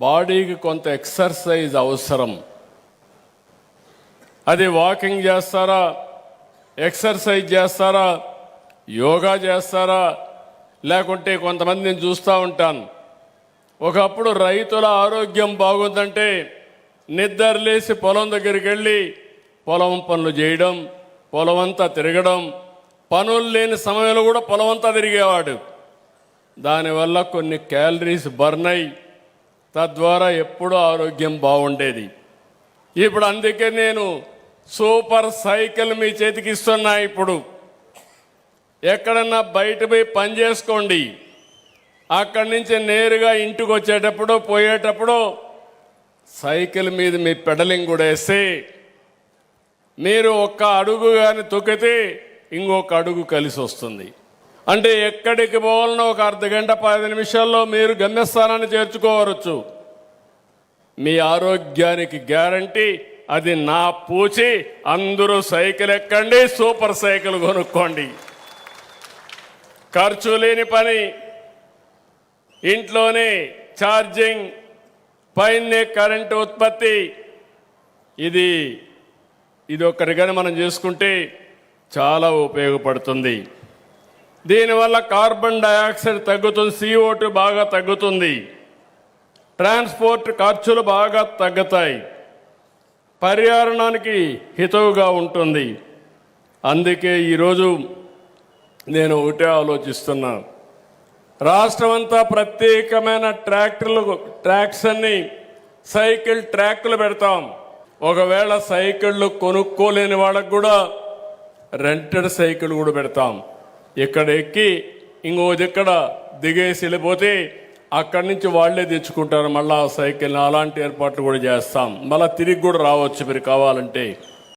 బాడీకి కొంత ఎక్సర్సైజ్ అవసరం. అది వాకింగ్ చేస్తారా, ఎక్సర్సైజ్ చేస్తారా, యోగా చేస్తారా, లేకుంటే కొంతమంది నేను చూస్తూ ఉంటాను. ఒకప్పుడు రైతుల ఆరోగ్యం బాగుందంటే నిద్రలేసి పొలం దగ్గరికి వెళ్ళి పొలం పనులు చేయడం, పొలం అంతా తిరగడం, పనులు లేని సమయంలో కూడా పొలం అంతా తిరిగేవాడు. దానివల్ల కొన్ని క్యాలరీస్ బర్న్ అయ్యి తద్వారా ఎప్పుడూ ఆరోగ్యం బాగుండేది. ఇప్పుడు అందుకే నేను సూపర్ సైకిల్ మీ చేతికి ఇస్తున్నా. ఇప్పుడు ఎక్కడన్నా బయట పోయి పని చేసుకోండి, అక్కడి నుంచి నేరుగా ఇంటికి వచ్చేటప్పుడు పోయేటప్పుడు సైకిల్ మీద మీ పెడలింగ్ కూడా వేస్తే మీరు ఒక్క అడుగు కానీ తొక్కితే ఇంకొక అడుగు కలిసి వస్తుంది. అంటే ఎక్కడికి పోవాలన్నా ఒక అర్ధగంట 10 నిమిషాల్లో మీరు గమ్యస్థానాన్ని చేర్చుకోవచ్చు. మీ ఆరోగ్యానికి గ్యారంటీ. అది నా పూచి. అందరూ సైకిల్ ఎక్కండి, సూపర్ సైకిల్ కొనుక్కోండి. ఖర్చు లేని పని, ఇంట్లోనే ఛార్జింగ్, పైనే కరెంటు ఉత్పత్తి. ఇది ఒక్కరిగానే మనం చేసుకుంటే చాలా ఉపయోగపడుతుంది. దీనివల్ల కార్బన్ డయాక్సైడ్ తగ్గుతుంది, CO2 బాగా తగ్గుతుంది, ట్రాన్స్పోర్ట్ ఖర్చులు బాగా తగ్గుతాయి, పర్యావరణానికి హితవుగా ఉంటుంది. అందుకే ఈరోజు నేను ఒకటే ఆలోచిస్తున్నా, రాష్ట్రం అంతా ప్రత్యేకమైన ట్రాక్స్ అన్ని సైకిల్ ట్రాక్లు పెడతాం. ఒకవేళ సైకిళ్ళు కొనుక్కోలేని వాళ్ళకు కూడా రెంటెడ్ సైకిల్ కూడా పెడతాం. ఇక్కడ ఎక్కి ఇక్కడ దిగేసి వెళ్ళిపోతే అక్కడి నుంచి వాళ్ళే తెచ్చుకుంటారు మళ్ళీ ఆ సైకిల్ని. అలాంటి ఏర్పాట్లు కూడా చేస్తాం. మళ్ళీ తిరిగి కూడా రావచ్చు మీరు కావాలంటే.